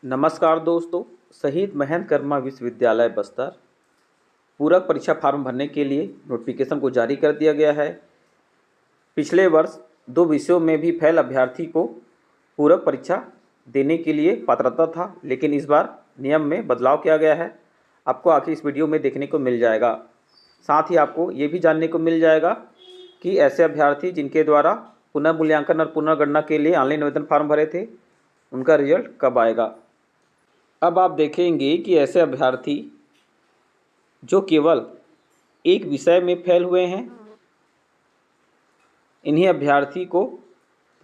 नमस्कार दोस्तों। शहीद महेंद्र कर्मा विश्वविद्यालय बस्तर पूरक परीक्षा फार्म भरने के लिए नोटिफिकेशन को जारी कर दिया गया है। पिछले वर्ष 2 विषयों में भी फेल अभ्यर्थी को पूरक परीक्षा देने के लिए पात्रता था, लेकिन इस बार नियम में बदलाव किया गया है। आपको आखिर इस वीडियो में देखने को मिल जाएगा। साथ ही आपको ये भी जानने को मिल जाएगा कि ऐसे अभ्यर्थी जिनके द्वारा पुनर्मूल्यांकन और पुनर्गणना के लिए ऑनलाइन आवेदन फार्म भरे थे, उनका रिजल्ट कब आएगा। अब आप देखेंगे कि ऐसे अभ्यर्थी जो केवल एक विषय में फेल हुए हैं, इन्हीं अभ्यर्थी को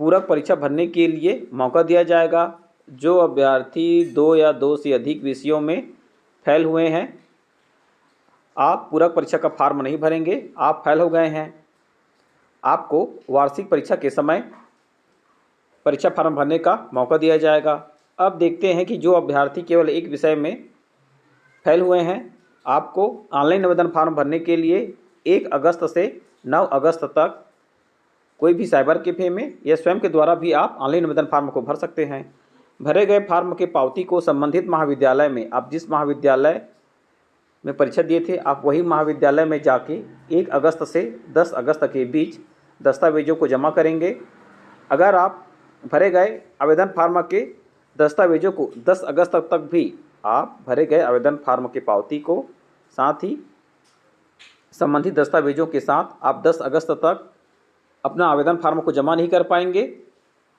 पूरक परीक्षा भरने के लिए मौका दिया जाएगा। जो अभ्यर्थी 2 या 2 से अधिक विषयों में फेल हुए हैं, आप पूरक परीक्षा का फार्म नहीं भरेंगे, आप फेल हो गए हैं, आपको वार्षिक परीक्षा के समय परीक्षा फार्म भरने का मौका दिया जाएगा। अब देखते हैं कि जो अभ्यर्थी केवल एक विषय में फेल हुए हैं, आपको ऑनलाइन आवेदन फार्म भरने के लिए 1 अगस्त से 9 अगस्त तक कोई भी साइबर कैफे में या स्वयं के द्वारा भी आप ऑनलाइन आवेदन फार्म को भर सकते हैं। भरे गए फार्म के पावती को संबंधित महाविद्यालय में, आप जिस महाविद्यालय में परीक्षा दिए थे, आप वही महाविद्यालय में जाके 1 अगस्त से 10 अगस्त के बीच दस्तावेजों को जमा करेंगे। अगर आप भरे गए आवेदन फार्म के दस्तावेजों को 10 अगस्त तक भी आप भरे गए आवेदन फार्म के पावती को साथ ही संबंधित दस्तावेजों के साथ आप 10 अगस्त तक अपना आवेदन फार्म को जमा नहीं कर पाएंगे,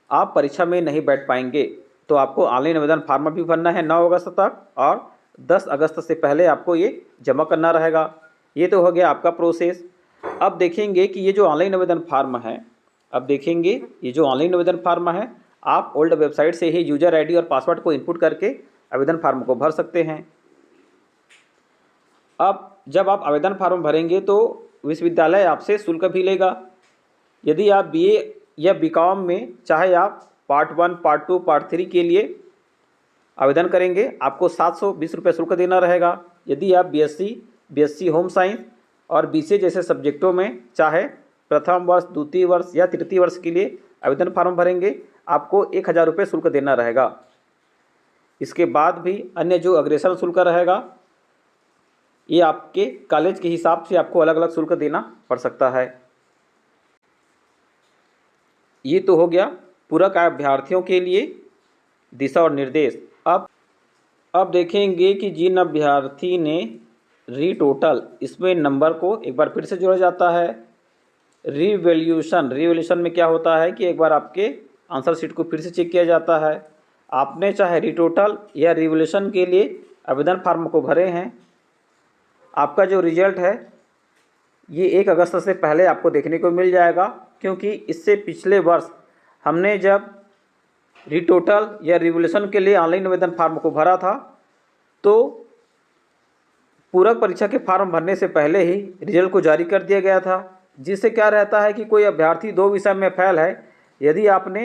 आप परीक्षा में नहीं बैठ पाएंगे। तो आपको ऑनलाइन आवेदन फार्म भी भरना है 9 अगस्त तक, और 10 अगस्त से पहले आपको ये जमा करना रहेगा। ये तो हो गया आपका प्रोसेस। अब देखेंगे कि ये जो ऑनलाइन आवेदन फार्म है, आप ओल्ड वेबसाइट से ही यूजर आईडी और पासवर्ड को इनपुट करके आवेदन फार्म को भर सकते हैं। अब जब आप आवेदन फार्म भरेंगे तो विश्वविद्यालय आपसे शुल्क भी लेगा। यदि आप बीए या बीकॉम में, चाहे आप पार्ट 1, पार्ट 2, पार्ट 3 के लिए आवेदन करेंगे, आपको 720 रुपये शुल्क देना रहेगा। यदि आप बीएससी होम साइंस और बीसीए जैसे सब्जेक्टों में, चाहे प्रथम वर्ष, द्वितीय वर्ष या तृतीय वर्ष के लिए आवेदन फार्म भरेंगे, आपको 1000 रुपये शुल्क देना रहेगा। इसके बाद भी अन्य जो अग्रेसर शुल्क रहेगा, ये आपके कॉलेज के हिसाब से आपको अलग अलग शुल्क देना पड़ सकता है। ये तो हो गया पूरक अभ्यर्थियों के लिए दिशा और निर्देश। अब देखेंगे कि जिन अभ्यर्थी ने रीटोटल, इसमें नंबर को एक बार फिर से जोड़ा जाता है। रिवैल्यूएशन में क्या होता है कि एक बार आपके आंसर शीट को फिर से चेक किया जाता है। आपने चाहे रीटोटल या रिवैल्यूएशन के लिए आवेदन फार्म को भरे हैं, आपका जो रिजल्ट है ये 1 अगस्त से पहले आपको देखने को मिल जाएगा, क्योंकि इससे पिछले वर्ष हमने जब रीटोटल या रिवैल्यूएशन के लिए ऑनलाइन आवेदन फार्म को भरा था, तो पूरक परीक्षा के फार्म भरने से पहले ही रिजल्ट को जारी कर दिया गया था। जिससे क्या रहता है कि कोई अभ्यर्थी 2 विषय में फेल है, यदि आपने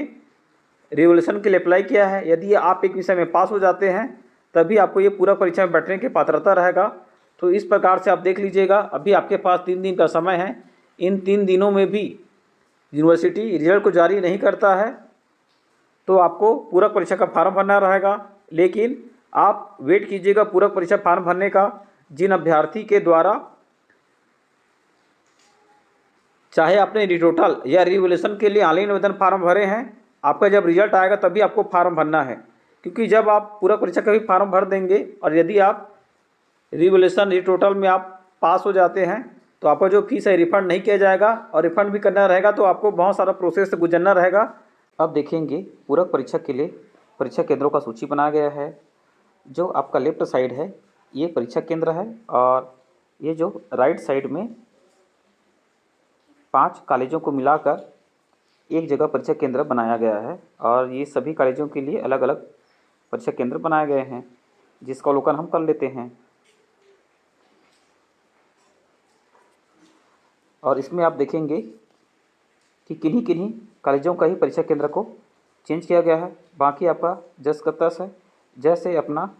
रिवैल्यूएशन के लिए अप्लाई किया है, यदि आप एक विषय में पास हो जाते हैं, तभी आपको ये पूरक परीक्षा में बैठने की पात्रता रहेगा। तो इस प्रकार से आप देख लीजिएगा, अभी आपके पास 3 दिन का समय है। इन 3 दिनों में भी यूनिवर्सिटी रिजल्ट को जारी नहीं करता है, तो आपको पूरक परीक्षा का फार्म भरना रहेगा। लेकिन आप वेट कीजिएगा पूरक परीक्षा फार्म भरने का। जिन अभ्यर्थी के द्वारा, चाहे आपने रीटोटल या रिवैल्यूएशन के लिए ऑनलाइन आवेदन फार्म भरे हैं, आपका जब रिजल्ट आएगा तभी आपको फार्म भरना है। क्योंकि जब आप पूरक परीक्षा का भी फार्म भर देंगे और यदि आप रिवैल्यूएशन, रीटोटल में आप पास हो जाते हैं, तो आपका जो फीस है रिफ़ंड नहीं किया जाएगा, और रिफ़ंड भी करना रहेगा तो आपको बहुत सारा प्रोसेस से गुजरना रहेगा। अब देखेंगे पूरक परीक्षा के लिए परीक्षा केंद्रों का सूची बनाया गया है। जो आपका लेफ्ट साइड है ये परीक्षा केंद्र है, और ये जो राइट साइड में 5 कॉलेजों को मिलाकर एक जगह परीक्षा केंद्र बनाया गया है, और ये सभी कॉलेजों के लिए अलग अलग परीक्षा केंद्र बनाए गए हैं, जिसका अवलोकन हम कर लेते हैं। और इसमें आप देखेंगे कि किन्हीं किन्हीं कॉलेजों का ही परीक्षा केंद्र को चेंज किया गया है, बाकी आपका जस का तस है। जैसे अपना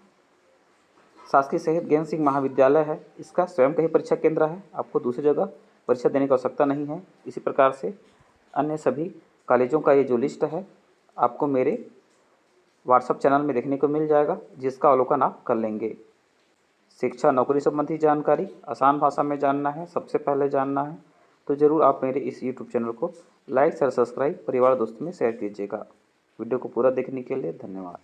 शासकीय शहीद ज्ञान सिंह महाविद्यालय है, इसका स्वयं का ही परीक्षा केंद्र है, आपको दूसरी जगह परीक्षा देने की आवश्यकता नहीं है। इसी प्रकार से अन्य सभी कॉलेजों का ये जो लिस्ट है आपको मेरे व्हाट्सएप चैनल में देखने को मिल जाएगा, जिसका अवलोकन आप कर लेंगे। शिक्षा नौकरी संबंधी जानकारी आसान भाषा में जानना है, सबसे पहले जानना है, तो ज़रूर आप मेरे इस यूट्यूब चैनल को लाइक शेयर सब्सक्राइब परिवार दोस्तों में शेयर कीजिएगा। वीडियो को पूरा देखने के लिए धन्यवाद।